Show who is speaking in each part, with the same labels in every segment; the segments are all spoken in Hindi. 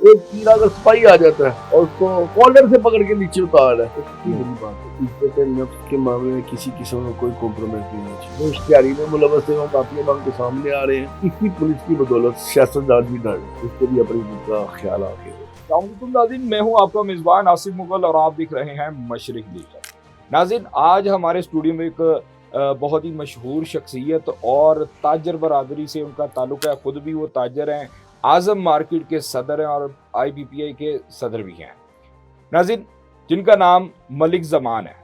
Speaker 1: एक कीड़ा अगर सिपाही आ जाता है और उसको कॉलर से पकड़ के नीचे उतार है तो कितनी बड़ी बात है। इज्जत नफ्स के मामले में किसी किस्म का कोई कॉम्प्रोमाइज नहीं होना चाहिए। इश्तिहारी में मुलव्वस एवं माफिया बांग के सामने आ रहे हैं, इसी पुलिस की बदौलत सियासतदान भी डर रहे, उसको भी अपनी जिद का ख्याल रखे।
Speaker 2: नाज़रीन, मैं हूं आपका मेजबान आसिफ मुगल और आप देख रहे हैं मशरिक डिजिटल। नाज़रीन, आज हमारे स्टूडियो में एक बहुत ही मशहूर शख्सियत और ताजर बरादरी से उनका ताल्लुक है। खुद भी वो ताजर हैं, आज़म मार्केट के सदर हैं और IBPI के सदर भी हैं। नाज़रीन, जिनका नाम मलिक ज़मान है।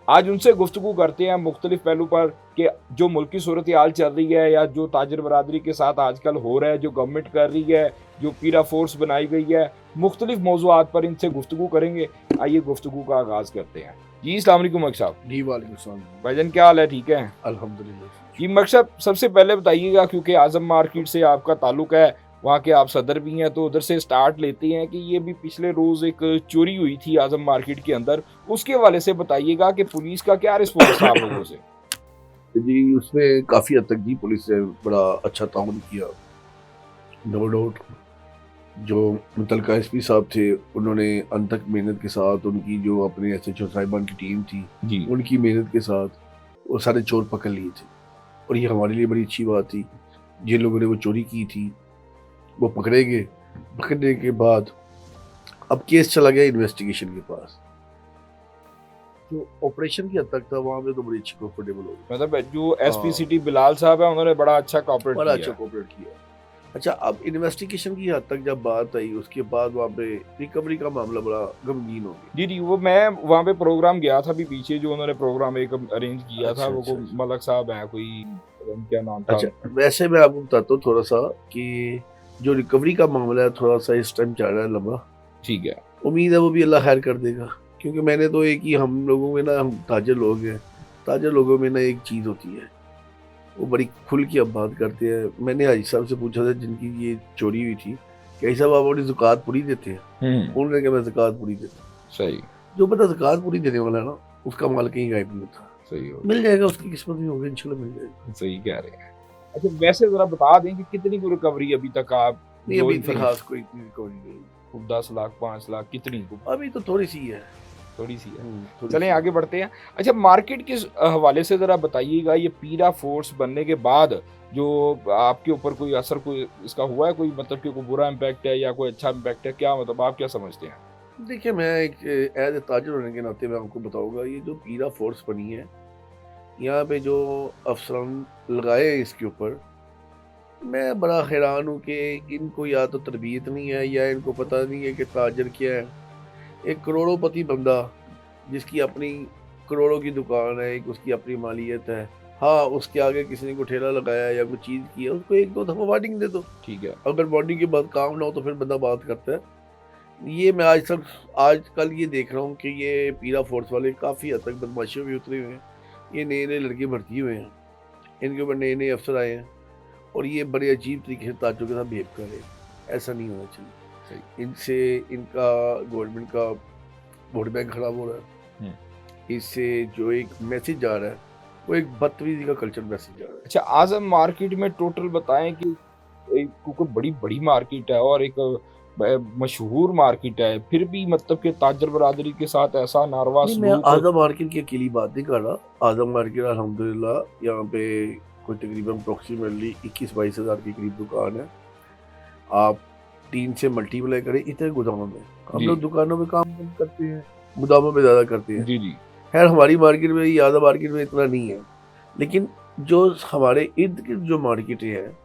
Speaker 2: आज उनसे गुफ्तगू करते हैं मुख्तलिफ पहलू पर कि जो मुल्की सूरत हाल चल रही है या जो ताजर बरादरी के साथ आजकल हो रहा है, जो गवर्नमेंट कर रही है, जो पीरा फोर्स बनाई गई है, मुख्तलिफ मौज़ूआत पर इनसे गुफ्तगू करेंगे। आइए गुफ्तगू का आगाज़ करते हैं। जी अस्सलाम वालेकुम मलिक साहब।
Speaker 1: जी वालेकुम सलाम
Speaker 2: भाईजान, क्या हाल है? ठीक है
Speaker 1: अल्हम्दुलिल्लाह।
Speaker 2: जी मलिक साहब, सबसे पहले बताइएगा, क्योंकि आज़म मार्केट से आपका ताल्लुक है, वहाँ के आप सदर भी हैं, तो उधर से स्टार्ट लेते हैं कि ये भी पिछले रोज़ एक चोरी हुई थी आज़म मार्केट के अंदर, उसके हवाले से बताइएगा कि पुलिस का क्या रिस्पॉन्स था आप लोगों से?
Speaker 1: जी उसमें काफ़ी हद तक जी पुलिस ने बड़ा अच्छा ताउन किया, नो डाउट। जो मुतलका SP साहब थे उन्होंने अनथक मेहनत के साथ, उनकी जो अपने SHO साहिबान की टीम थी
Speaker 2: जी
Speaker 1: उनकी मेहनत के साथ वो सारे चोर पकड़ लिए थे, और ये हमारे लिए बड़ी अच्छी बात थी। जिन लोगों ने वो चोरी की थी वो पकड़े गए। पकड़ने के बाद अब केस चला गया इन्वेस्टिगेशन के पास। जो ऑपरेशन की हद तक था वहाँ पे तो बड़ी अच्छी कंफर्टेबल हो गई,
Speaker 2: मतलब जो SP सिटी बिलाल साहब है, उन्होंने बड़ा अच्छा कॉपरेट
Speaker 1: बड़ा
Speaker 2: किया।
Speaker 1: अच्छा कोऑपरेट किया। अच्छा, अब इन्वेस्टिगेशन की हद तक जब बात आई उसके बाद वहाँ पे रिकवरी का मामला बड़ा गमगीन हो गया।
Speaker 2: जी जी, वो मैं वहाँ पे प्रोग्राम गया था, अभी पीछे जो उन्होंने प्रोग्राम एक अरेंज किया था, वो
Speaker 1: अच्छा।
Speaker 2: मलक साहब हैं, कोई क्या नाम था?
Speaker 1: अच्छा, वैसे मैं आपको बताता हूँ थोड़ा सा कि जो रिकवरी का मामला है थोड़ा सा इस टाइम चल रहा है लंबा।
Speaker 2: ठीक है।
Speaker 1: उम्मीद है वो भी अल्लाह खैर कर देगा, क्योंकि मैंने तो एक ही, हम लोगों में ना, हम ताजर लोग हैं, ताजर लोगों में ना एक चीज़ होती है, वो बड़ी खुल के अब बात करते हैं। मैंने हाजी साहब से पूछा था जिनकी ये चोरी हुई थी कि हाजी साहब आप अपनी ज़कात पूरी देते हैं? उन्होंने कहा मैं ज़कात पूरी देता हूँ।
Speaker 2: सही
Speaker 1: जो बंदा ज़कात पूरी देने वाला है ना, उसका माल कहीं गायब नहीं होता।
Speaker 2: सही हो
Speaker 1: मिल जाएगा, उसकी किस्मत में होगा, इंशाल्लाह मिल जाएगा।
Speaker 2: सही कह रहे हैं। अच्छा, वैसे जरा बता दें कि कितनी को रिकवरी अभी तक आप
Speaker 1: नहीं, अभी इतनी खास कोई इतनी रिकवरी नहीं,
Speaker 2: 10 लाख 5 लाख कितनी को?
Speaker 1: अभी तो थोड़ी सी है।
Speaker 2: थोड़ी सी है।
Speaker 1: थोड़ी
Speaker 2: चलें
Speaker 1: सी।
Speaker 2: आगे बढ़ते हैं। अच्छा, मार्केट के हवाले से ज़रा बताइएगा, ये पीरा फोर्स बनने के बाद जो आपके ऊपर कोई असर कोई इसका हुआ है, कोई मतलब कि कोई बुरा इम्पैक्ट है या कोई अच्छा इम्पैक्ट है? क्या मतलब आप क्या समझते हैं?
Speaker 1: देखिए, मैं एक एज ए ताजर होने के नाते मैं आपको बताऊंगा, ये जो पीरा फोर्स बनी है, यहाँ पे जो अफसरान लगाए हैं इसके ऊपर, मैं बड़ा हैरान हूँ कि इनको या तो तरबियत नहीं है या इनको पता नहीं है कि ताजर क्या है। एक करोड़ोंपति बंदा जिसकी अपनी करोड़ों की दुकान है, एक उसकी अपनी मालियत है, हाँ उसके आगे किसी ने को ठेला लगाया या कोई चीज़ की है, उसको एक दो दफ़ा वार्निंग दे दो।
Speaker 2: ठीक है।
Speaker 1: अगर वार्निंग के बाद काम ना हो तो फिर बंदा बात करता है। ये मैं आजकल ये देख रहा हूँ कि ये पीरा फोर्स वाले काफ़ी हद तक बदमाशियों में उतरे हुए हैं। ये नए नए लड़के भर्ती हुए हैं, इनके ऊपर नए नए अफसर आए हैं, और ये बड़े अजीब तरीके से ताजों के साथ बिहेव कर रहे हैं। ऐसा नहीं होना चाहिए। इनसे इनका गवर्नमेंट का वोट बैंक खराब हो रहा है। इससे जो एक मैसेज जा रहा है वो एक बदतमीजी का कल्चर मैसेज जा रहा है।
Speaker 2: अच्छा, आज़म मार्केट में टोटल बताएं कि एक क्योंकि बड़ी बड़ी मार्केट है और एक मशहूर मार्केट है, फिर भी मतलब कि ताजर बरादरी के साथ ऐसा नारवा
Speaker 1: नहीं, मैं
Speaker 2: सलूक।
Speaker 1: आज़म मार्केट की अकेली बात नहीं कर रहा। आज़म मार्केट अल्हम्दुलिल्लाह यहाँ पे कोई तकरीबन अप्रोक्सीमेटली 21-22 हज़ार के करीब दुकान है। आप 3 से मल्टीप्लाई करें, इतने गोदामों में हम
Speaker 2: जी।
Speaker 1: लोग दुकानों में काम कम करते हैं, गोदामों में ज़्यादा करते हैं।
Speaker 2: जी जी।
Speaker 1: खैर हमारी मार्केट में, आज़म मार्केट में इतना नहीं है, लेकिन जो हमारे इर्द गिर्द जो मार्केटें हैं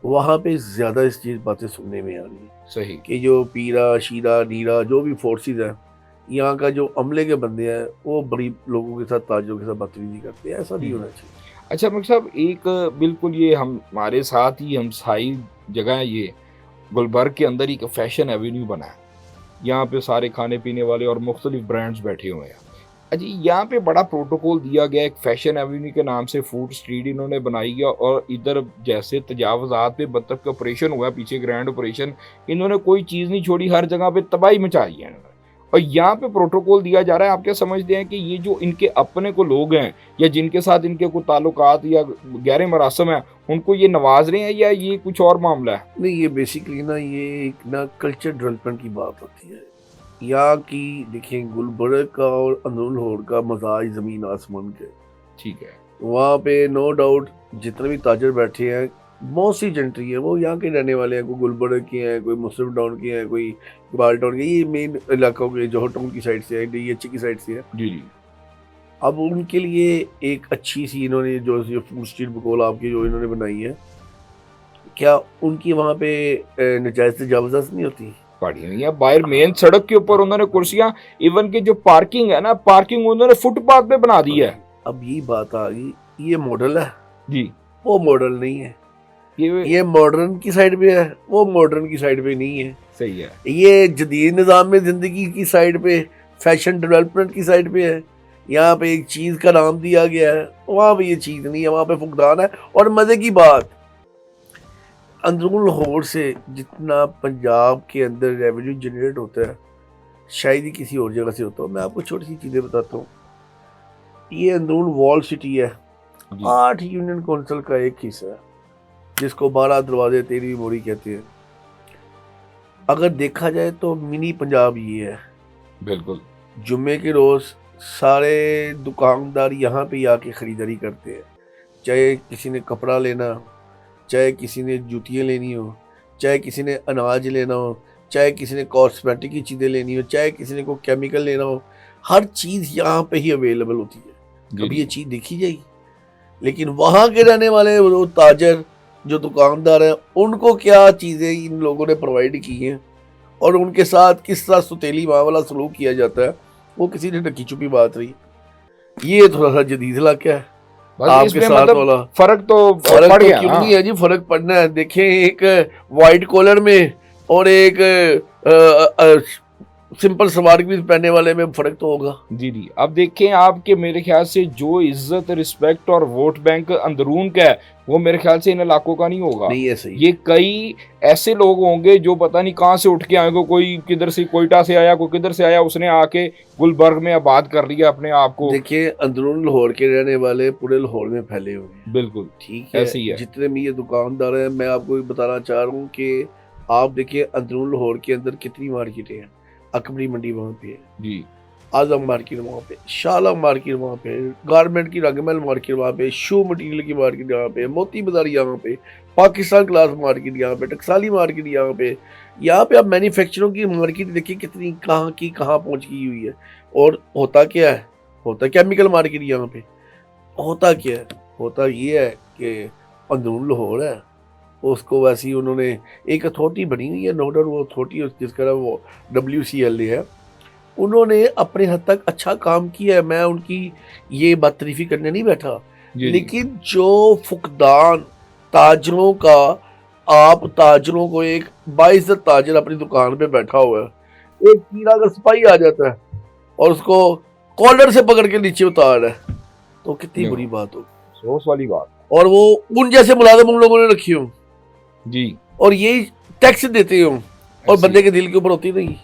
Speaker 1: वहाँ पे ज़्यादा इस चीज़ बातें सुनने में आ रही है
Speaker 2: सही।
Speaker 1: कि जो पीरा शीरा नीरा जो भी फोर्सेस हैं, यहाँ का जो अमले के बंदे हैं वो बड़ी लोगों के साथ, ताजरों के साथ बदतमीजी करते हैं। ऐसा नहीं होना चाहिए।
Speaker 2: अच्छा मलिक साहब, एक बिल्कुल ये हमारे साथ ही हमसाई जगह है, ये गुलबर्ग के अंदर ही एक फैशन एवेन्यू बना है। यहाँ पे सारे खाने पीने वाले और मुख्तलिफ ब्रांड्स बैठे हुए हैं। अच्छा, यहाँ पे बड़ा प्रोटोकॉल दिया गया, एक फैशन एवेन्यू के नाम से फूड स्ट्रीट इन्होंने बनाई है, और इधर जैसे तजावजात पे मतलब का ऑपरेशन हुआ पीछे, ग्रैंड ऑपरेशन, इन्होंने कोई चीज़ नहीं छोड़ी, हर जगह पे तबाही मचाई है इन्होंने। और यहाँ पे प्रोटोकॉल दिया जा रहा है। आप क्या समझते हैं कि ये जो इनके अपने को लोग हैं या जिनके साथ इनके कोई ताल्लुकात या गहरे मरासम हैं, उनको ये नवाज रहे हैं या ये कुछ और मामला है?
Speaker 1: नहीं, ये बेसिकली ना ये एक ना कल्चर डेवलपमेंट की बात होती है। यहाँ की देखिए गुलबर्ग का और अंदरुल का मजाज ज़मीन आसमान के।
Speaker 2: ठीक है।
Speaker 1: वहाँ पे नो डाउट जितने भी ताजर बैठे हैं, बहुत सी जेंट्री है, वो यहाँ के रहने वाले हैं। कोई गुलबर्ग के हैं, कोई मुस्लिम टाउन के हैं, कोई इकबाल टाउन के, ये मेन इलाकों के जौहर टाउन की साइड से है, DH की साइड से है।
Speaker 2: जी जी।
Speaker 1: अब उनके लिए एक अच्छी सी इन्होंने जो फूड स्ट्रीट बकौल आपकी जो इन्होंने बनाई है, क्या उनकी वहाँ पे नजायज़ तजावज़ात नहीं होती?
Speaker 2: पड़ी हुई है बाहर मेन सड़क के ऊपर, उन्होंने कुर्सियां, इवन की जो पार्किंग है ना, पार्किंग उन्होंने फुटपाथ पे बना दी है।
Speaker 1: अब ये बात आ गई, ये मॉडल है
Speaker 2: जी।
Speaker 1: वो मॉडल नहीं है।
Speaker 2: ये
Speaker 1: ये मॉडर्न की साइड पे है, वो मॉडर्न की साइड पे नहीं है।
Speaker 2: सही है।
Speaker 1: ये जदीद निज़ाम में ज़िंदगी की साइड पे, फैशन डेवलपमेंट की साइड पे है। यहाँ पे एक चीज़ का नाम दिया गया है, वहाँ पे ये चीज़ नहीं है, वहाँ पे फुकदान है। और मज़े की बात, अंदरून लाहौर से जितना पंजाब के अंदर रेवेन्यू जनरेट होता है, शायद ही किसी और जगह से होता हो। मैं आपको छोटी सी चीज़ें बताता हूँ। ये अंदरून वॉल सिटी है, 8 यूनियन काउंसिल का एक हिस्सा है, जिसको 12 दरवाजे 13 मोड़ी कहते हैं। अगर देखा जाए तो मिनी पंजाब ये है।
Speaker 2: बिल्कुल।
Speaker 1: जुम्मे के रोज़ सारे दुकानदार यहाँ पे आके ख़रीदारी करते हैं, चाहे किसी ने कपड़ा लेना, चाहे किसी ने जूतियाँ लेनी हो, चाहे किसी ने अनाज लेना हो, चाहे किसी ने कॉस्मेटिक की चीज़ें लेनी हो, चाहे किसी ने कोई केमिकल लेना हो, हर चीज़ यहाँ पे ही अवेलेबल होती है। कभी ये चीज़ देखी जाएगी? लेकिन वहाँ के रहने वाले वो ताजर जो दुकानदार हैं, उनको क्या चीज़ें इन लोगों ने प्रोवाइड की हैं और उनके साथ किस तरह सुतीली माँ वाला सलूक किया जाता है, वो किसी ने ढकी छुपी बात नहीं। ये थोड़ा सा जदीद इलाका है आपके साथ
Speaker 2: मतलब
Speaker 1: वाला।
Speaker 2: फर्क तो
Speaker 1: फर्क
Speaker 2: पड़
Speaker 1: तो
Speaker 2: गया।
Speaker 1: क्यों नहीं है जी, फर्क पड़ना है। देखें, एक वाइट कॉलर में और एक सिंपल सलवार कमीज पहनने वाले में फर्क तो होगा।
Speaker 2: जी जी। अब देखें, आपके मेरे ख्याल से जो इज्जत, रिस्पेक्ट और वोट बैंक अंदरून का है, वो मेरे ख्याल से इन इलाकों का नहीं होगा।
Speaker 1: नहीं है सही।
Speaker 2: ये कई ऐसे लोग होंगे जो पता नहीं कहाँ से उठ के आएंगे, कोई किधर से कोयटा से आया, कोई किधर से आया, उसने आके गुलबर्ग में आबाद कर लिया अपने आप को।
Speaker 1: देखिए, अंदरून लाहौर के रहने वाले पूरे लाहौर में फैले हुए हैं।
Speaker 2: बिल्कुल
Speaker 1: ठीक है,
Speaker 2: ऐसे ही है।
Speaker 1: जितने भी ये दुकानदार हैं, मैं आपको बताना चाह रहा हूँ कि आप देखिए अंदरून लाहौर के अंदर कितनी मार्केटें हैं। अकबरी मंडी वहाँ पे है
Speaker 2: जी,
Speaker 1: आजम मार्केट वहाँ पे, शाला मार्केट वहाँ पे, गारमेंट की रंगमहल मार्केट वहाँ पे, शू मटीरियल की मार्केट यहाँ पे, मोती बाजार यहाँ पे, पाकिस्तान क्लास मार्केट यहाँ पे, टकसाली मार्केट यहाँ पे आप मैन्युफैक्चरों की मार्केट देखिए कितनी कहाँ की कहाँ पहुँच गई हुई है। और होता क्या है, होता केमिकल मार्केट यहाँ पे। होता क्या है, होता ये है कि अंदरून लाहौर है, उसको वैसे ही उन्होंने एक अथॉरिटी बनी हुई है, नो डाउट वो अथॉरिटी जिसका नाम वो WCLA है, उन्होंने अपने हद तक अच्छा काम किया है। मैं उनकी ये बातरीफी करने नहीं बैठा, लेकिन जो फुकदान ताजरों का, आप ताजरों को, एक बाइज्जत ताजर अपनी दुकान पे बैठा हुआ है, एक कीड़ा अगर सिपाही आ जाता है और उसको कॉलर से पकड़ के नीचे उतार है, तो कितनी बुरी बात हो,
Speaker 2: सोच वाली बात।
Speaker 1: और वो उन जैसे मुलाजिम उन लोगों ने रखी हो
Speaker 2: जी, और
Speaker 1: ये टैक्स देते हो, और बंदे के दिल के ऊपर होती नहीं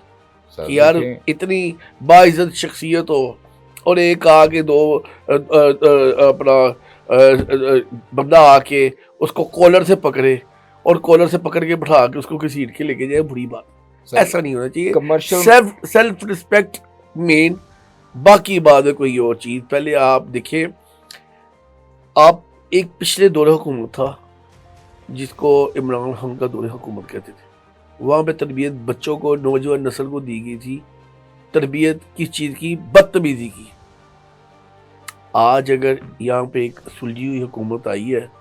Speaker 1: कि यार इतनी बाइज्जत शख्सियत हो और एक आके दो अपना बंदा आके उसको कॉलर से पकड़े और कॉलर से पकड़ के बैठा के उसको किसी सीट के लेके जाए, बुरी बात। ऐसा नहीं होना चाहिए। कमर्शियल सेल्फ रिस्पेक्ट मेन, बाकी बात है कोई और चीज़। पहले आप देखिए, आप एक पिछले दौरे हुकूमत था जिसको इमरान खान का दौरे हुकूमत कहते थे, वहाँ पे तरबियत बच्चों को, नौजवान नस्ल को दी गई थी, तरबियत किस चीज़ की, बदतमीजी की। आज अगर यहाँ पे एक सुलझी हुई हुकूमत आई है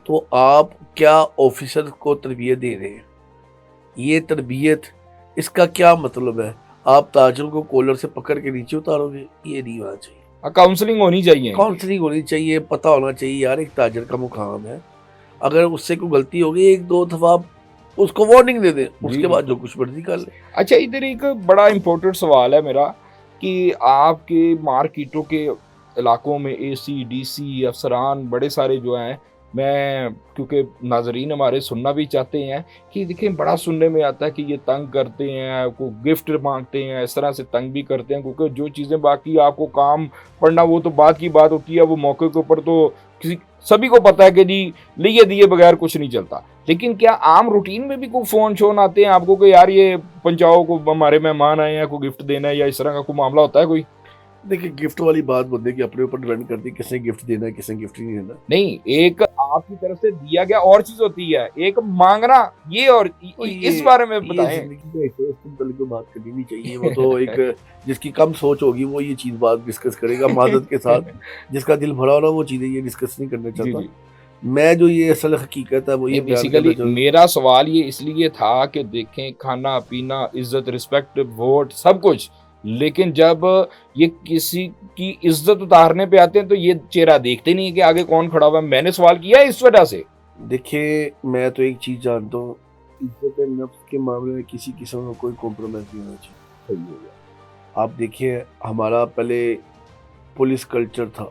Speaker 1: तो आप क्या ऑफिसर को तरबियत दे रहे हैं? ये तरबियत, इसका क्या मतलब है? आप ताजरों को कॉलर से पकड़ के नीचे उतारोगे? ये नहीं होना चाहिए।
Speaker 2: काउंसलिंग होनी चाहिए,
Speaker 1: काउंसलिंग होनी चाहिए, पता होना चाहिए यार एक ताजर का मुकाम है, अगर उससे कोई गलती होगी एक दो दफा उसको वार्निंग दे दे, उसके बाद जो कुछ मर्जी कर ले।
Speaker 2: अच्छा, इधर एक बड़ा इंपॉर्टेंट सवाल है मेरा कि आपके मार्केटों के इलाकों में AC DC अफसरान बड़े सारे जो हैं, मैं, क्योंकि नाजरीन हमारे सुनना भी चाहते हैं कि देखिए बड़ा सुनने में आता है कि ये तंग करते हैं, को गिफ्ट मांगते हैं, इस तरह से तंग भी करते हैं, क्योंकि जो चीज़ें बाकी आपको काम पड़ना वो तो बात की बात होती है, वो मौके के ऊपर तो किसी सभी को पता है कि जी लिए दिए बगैर कुछ नहीं चलता। लेकिन क्या आम रूटीन में भी कोई फ़ोन शोन आते हैं आपको कि यार ये पंचाओं को हमारे मेहमान आए हैं, कोई गिफ्ट देना है, या इस तरह का कोई मामला होता है कोई?
Speaker 1: देखिए, गिफ्ट वाली बात बंदे के अपने ऊपर डिपेंड करती है, किसने गिफ्ट देना है, किसने गिफ्ट नहीं देना।
Speaker 2: नहीं, एक आपकी तरफ से दिया गया और चीज़ होती है, एक माँगना ये, और
Speaker 1: तो
Speaker 2: इस बारे में
Speaker 1: ये
Speaker 2: बताएँ।
Speaker 1: ज़िंदगी का हिस्सा है, इसके मुतालिक तो बात करनी नहीं चाहिए। वो तो एक जिसकी कम सोच होगी वो ये चीज़ बात डिस्कस करेगा माज़रत के साथ। जिसका दिल भरा हो ना वो चीज़ें ये डिस्कस नहीं करना
Speaker 2: जी,
Speaker 1: चाहता।
Speaker 2: जी।
Speaker 1: मैं जो ये असल हकीकत है वो ये
Speaker 2: नहीं,
Speaker 1: बयान करना
Speaker 2: बेसिकली
Speaker 1: चाहूँ।
Speaker 2: मेरा सवाल ये इसलिए था कि देखें खाना-पीना, इज़्ज़त, रिस्पेक्ट, वोट सब कुछ, लेकिन जब ये किसी की इज़्ज़त उतारने पे आते हैं तो ये चेहरा देखते नहीं है कि आगे कौन खड़ा हुआ है। मैंने सवाल किया है इस वजह से।
Speaker 1: देखिए, मैं तो एक चीज़ जानता हूँ, इज़्ज़त-ए-नफ्स के मामले में किसी किस्म का कोई कॉम्प्रोमाइज़ नहीं होना चाहिए।
Speaker 2: सही हो गया।
Speaker 1: आप देखिए, हमारा पहले पुलिस कल्चर था,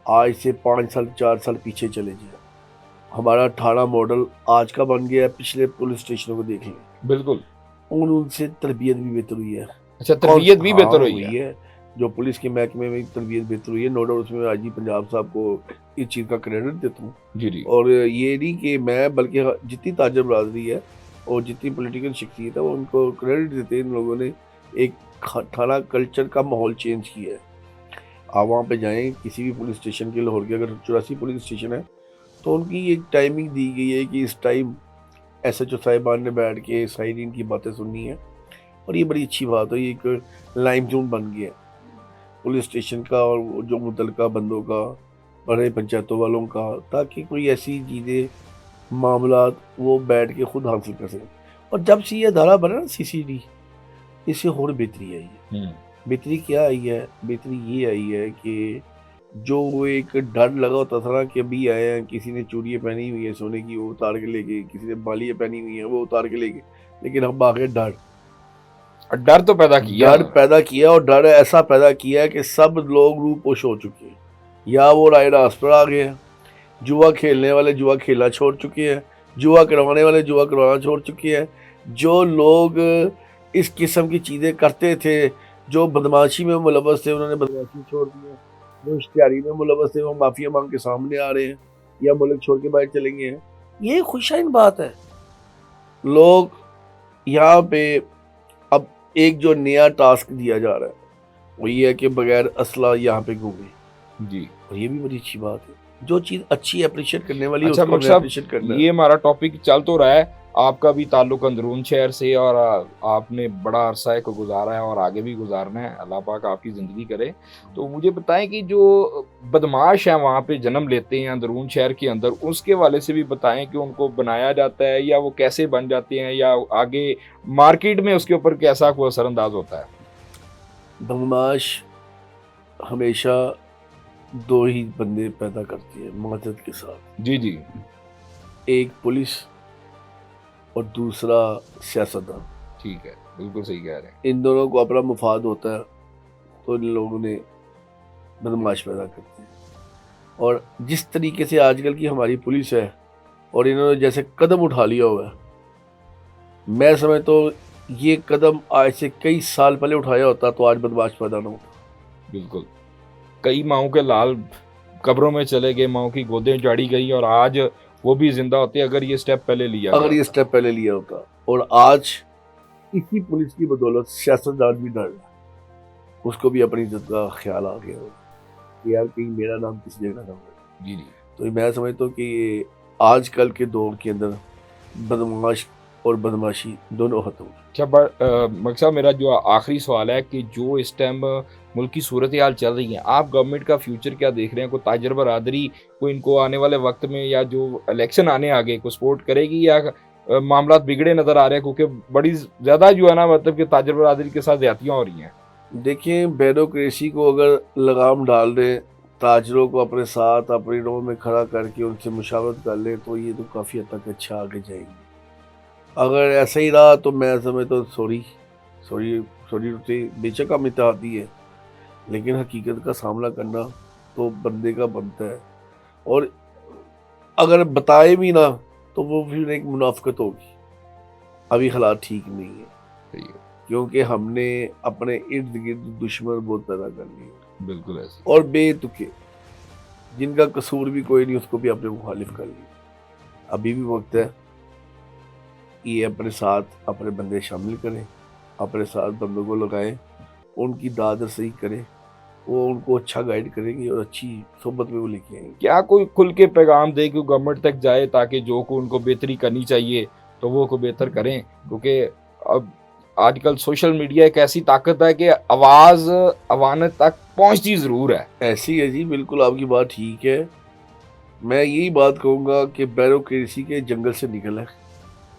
Speaker 1: आज से 5 साल 4 साल पीछे चले जाइए, हमारा ठाणा मॉडल आज का बन गया है, पिछले पुलिस स्टेशनों को देख लें।
Speaker 2: बिल्कुल।
Speaker 1: उनसे तरबियत भी बेहतर हुई है।
Speaker 2: अच्छा,
Speaker 1: कौन
Speaker 2: तरबियत भी
Speaker 1: हाँ,
Speaker 2: बेहतर हुई
Speaker 1: हुई
Speaker 2: है।
Speaker 1: है। जो पुलिस के महकमे में तरबियत बेहतर हुई है, नो डाउट उसमें आईजी पंजाब साहब को इस चीज़ का क्रेडिट देता हूँ।
Speaker 2: जी, जी।
Speaker 1: और ये नहीं कि मैं, बल्कि जितनी ताजर बरादरी है और जितनी पॉलिटिकल शख्सियत है वो उनको क्रेडिट देते हैं। इन लोगों ने एक थाना कल्चर का माहौल चेंज किया है। आप वहाँ पे जाएँ किसी भी पुलिस स्टेशन के, लाहौर के अगर 84 पुलिस स्टेशन है तो उनकी एक टाइमिंग दी गई है कि इस टाइम एसएचओ साहिबान ने बैठ के साइरीन की बातें सुननी है। और ये बड़ी अच्छी बात है, ये एक लाइम जोन बन गया है पुलिस स्टेशन का और वो जो मुतलका बंदों का, बड़े पंचायतों वालों का, ताकि कोई ऐसी चीज़ें मामलात वो बैठ के खुद हासिल कर सकें। और जब से ये अदारा बना ना सीसीडी, इससे और बेहतरी आई है।
Speaker 2: हुँ।
Speaker 1: बेहतरी क्या आई है? बेहतरी ये आई है कि जो वो एक डर लगा होता था ना कि अभी आए हैं, किसी ने चूड़ियाँ पहनी हुई है सोने की, वो उतार के ले गए, किसी ने बालियाँ पहनी हुई हैं, वो उतार के ले गए। लेकिन अब आ गए डर।
Speaker 2: डर तो पैदा किया
Speaker 1: डर
Speaker 2: उन्होंने।
Speaker 1: पैदा किया और डर ऐसा पैदा किया है कि सब लोग रूपोश हो चुके हैं। या वो राय रास्त पर आ गए हैं, जुआ खेलने वाले जुआ खेलना छोड़ चुके हैं, जुआ करवाने वाले जुआ करवाना छोड़ चुके हैं। जो लोग इस किस्म की चीज़ें करते थे, जो बदमाशी में मुलव्वस थे, उन्होंने बदमाशी छोड़ दी है। जो इश्तिहारी में मुलव्वस थे वो माफिया मांग के सामने आ रहे हैं या मुल्क छोड़ के बाहर चले गए हैं। ये खुशहाल बात है। लोग यहाँ पे अब एक जो नया टास्क दिया जा रहा है वो ये है कि बगैर असला यहाँ पे घूमे।
Speaker 2: जी।
Speaker 1: और ये भी बड़ी अच्छी बात है। जो चीज़ अच्छी अप्रिशिएट करने वाली है
Speaker 2: अच्छा
Speaker 1: उसको
Speaker 2: मक
Speaker 1: हमें
Speaker 2: साहब,
Speaker 1: अप्रिशिएट करना है।
Speaker 2: ये हमारा टॉपिक चल तो रहा है, आपका भी ताल्लुक अंदरून शहर से, और आपने बड़ा अरसा एक गुजारा है और आगे भी गुजारना है, अल्लाह पाक आपकी ज़िंदगी करे। तो मुझे बताएं कि जो बदमाश हैं वहाँ पे जन्म लेते हैं अंदरून शहर के अंदर, उसके वाले से भी बताएं कि उनको बनाया जाता है या वो कैसे बन जाते हैं, या आगे मार्केट में उसके ऊपर कैसा कोई असरअंदाज होता है?
Speaker 1: बदमाश हमेशा दो ही बंदे पैदा करती है मदद के साथ,
Speaker 2: जी, जी।
Speaker 1: एक पुलिस और दूसरा सियासतदान।
Speaker 2: ठीक है, बिल्कुल सही कह रहे हैं।
Speaker 1: इन दोनों को अपना मुफाद होता है तो इन लोगों ने बदमाश पैदा करते हैं। और जिस तरीके से आजकल की हमारी पुलिस है और इन्होंने जैसे कदम उठा लिया हुआ है, मैं समझता हूँ ये कदम आज से कई साल पहले उठाया होता तो आज बदमाश पैदा ना होता।
Speaker 2: बिल्कुल। कई माँओं के लाल कब्रों में चले गए, माँओं की गोदें उजाड़ी गई, और आज वो भी जिंदा होते अगर ये स्टेप पहले लिया
Speaker 1: अगर
Speaker 2: गया
Speaker 1: ये
Speaker 2: होता।
Speaker 1: स्टेप पहले लिया होता। और आज इसी पुलिस की बदौलत सियासतदान भी डर रहा है, उसको भी अपनी इज्जत का ख्याल आ गया होगा कि यार कहीं मेरा नाम किसी जगह ना हो।
Speaker 2: जी, जी।
Speaker 1: तो मैं समझता हूँ कि आजकल के दौर के अंदर बदमाश और बदमाशी दोनों खत्म हो।
Speaker 2: अच्छा, मकसद मेरा जो आखिरी सवाल है कि जो इस टाइम मुल्क की सूरत हाल चल रही है, आप गवर्नमेंट का फ्यूचर क्या देख रहे हैं? कोई ताजर बरादरी को इनको आने वाले वक्त में, या जो इलेक्शन आने आगे, को सपोर्ट करेगी, या मामला बिगड़े नज़र आ रहे हैं, क्योंकि बड़ी ज़्यादा जो है ना, मतलब कि ताजर बरादरी के साथ ज़्यादतियाँ हो रही हैं?
Speaker 1: देखिए, ब्यूरोक्रेसी को अगर लगाम डाल दें, ताजरों को अपने साथ अपनी रो में खड़ा करके उनसे मुशावरत कर लें तो ये तो काफ़ी हद तक अच्छा आगे जाएंगे। अगर ऐसा ही रहा तो मैं समझता हूँ सॉरी सॉरी सॉरी टू, बेशक हम इत्तेहादी है लेकिन हकीकत का सामना करना तो बंदे का बनता है। और अगर बताए भी ना तो वो फिर एक मुनाफिकत होगी। अभी हालात ठीक नहीं है,
Speaker 2: सही है,
Speaker 1: क्योंकि हमने अपने इर्द गिर्द दुश्मन बहुत पैदा कर लिए
Speaker 2: बिल्कुल ऐसे।
Speaker 1: और बेतुके, जिनका कसूर भी कोई नहीं उसको भी अपने मुखालिफ कर लिया। अभी भी वक्त है, ये अपने साथ अपने बंदे शामिल करें, अपने साथ बंदों को लगाएं, उनकी दाद रसई करें, वो उनको अच्छा गाइड करेंगे और अच्छी सोबत में वो लेके आएंगे।
Speaker 2: क्या कोई खुल के पैगाम दे कि गवर्नमेंट तक जाए ताकि जो को उनको बेहतरी करनी चाहिए तो वो को बेहतर करें, क्योंकि अब आजकल सोशल मीडिया एक ऐसी ताकत है कि आवाज अवानत तक पहुंचती जरूर है।
Speaker 1: ऐसी है जी, बिल्कुल आपकी बात ठीक है। मैं यही बात कहूँगा कि ब्यूरोक्रेसी के जंगल से निकल है।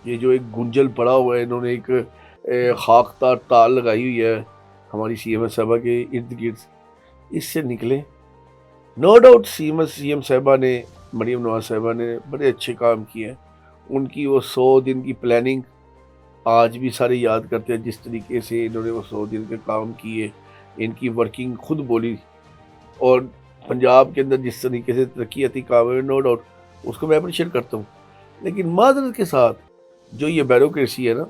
Speaker 1: ये जो एक गुंजल पड़ा हुआ है, इन्होंने एक खाकदार ताल लगाई हुई है हमारी सीएम साहबा के इर्द गिर्द, इससे निकले। नो डाउट सीएम साहबा ने, मरीम नवाज साहबा ने बड़े अच्छे काम किए हैं। उनकी वो 100 दिन की प्लानिंग आज भी सारे याद करते हैं, जिस तरीके से इन्होंने वो 100 दिन के काम किए, इनकी वर्किंग खुद बोली, और पंजाब के अंदर जिस तरीके से तरक्याती काम है, नो डाउट उसको मैं अप्रिशिएट करता हूँ। लेकिन मादरत के साथ जो ये ब्यूरोक्रेसी है ना,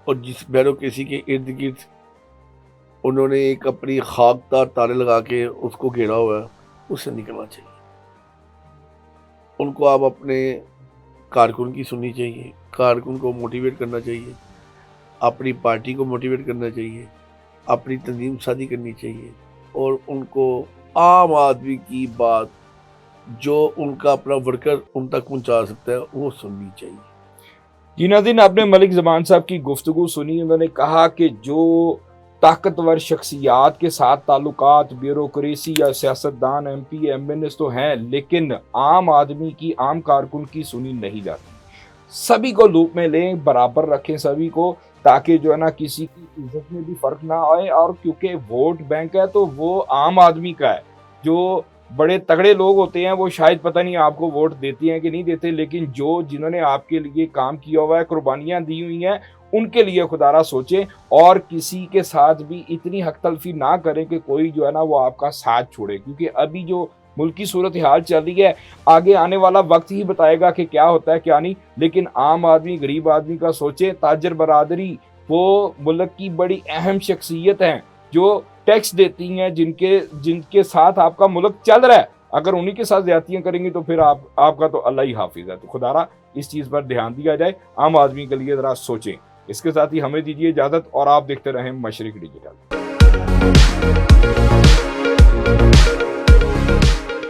Speaker 1: और जिस ब्यूरोक्रेसी के इर्द गिर्द उन्होंने एक अपनी खाकदार तारे लगा के उसको घेरा हुआ है, उससे निकलना चाहिए। उनको आप अपने कारकुन की सुननी चाहिए, कारकुन को मोटिवेट करना चाहिए, अपनी पार्टी को मोटिवेट करना चाहिए, अपनी तंजीम सादी करनी चाहिए, और उनको आम आदमी की बात जो उनका अपना वर्कर उन तक पहुंचा सकता है वो सुननी चाहिए।
Speaker 2: जी नाज़रीन, आपने मलिक ज़मान साहब की गुफ्तगू सुनी। उन्होंने कहा कि जो ताकतवर शख्सियात के साथ ताल्लुकात ब्यूरोक्रेसी या सियासतदान MP MNS तो हैं, लेकिन आम आदमी की, आम कारकुन की सुनी नहीं जाती। सभी को लूप में लें, बराबर रखें सभी को, ताकि जो है ना किसी की इज्जत में भी फर्क ना आए। और क्योंकि वोट बैंक है तो वो आम आदमी का है। जो बड़े तगड़े लोग होते हैं वो शायद पता नहीं आपको वोट देते हैं कि नहीं देते, लेकिन जिन्होंने आपके लिए काम किया हुआ है, कुर्बानियां दी हुई हैं, उनके लिए खुदारा सोचें और किसी के साथ भी इतनी हक तलफी ना करें कि कोई जो है ना वो आपका साथ छोड़े। क्योंकि अभी जो मुल्क की सूरत हाल चल रही है, आगे आने वाला वक्त ही बताएगा कि क्या होता है क्या नहीं। लेकिन आम आदमी, गरीब आदमी का सोचे। ताजर बरादरी वो मुल्क की बड़ी अहम शख्सियत हैं जो टैक्स देती हैं, जिनके साथ आपका मुल्क चल रहा है। अगर उन्हीं के साथ ज्यादतियां करेंगे तो फिर आपका तो अल्लाह ही हाफिज है। तो खुदारा इस चीज पर ध्यान दिया जाए, आम आदमी के लिए जरा सोचें। इसके साथ ही हमें दीजिए इजाजत और आप देखते रहें मशरिक डिजिटल।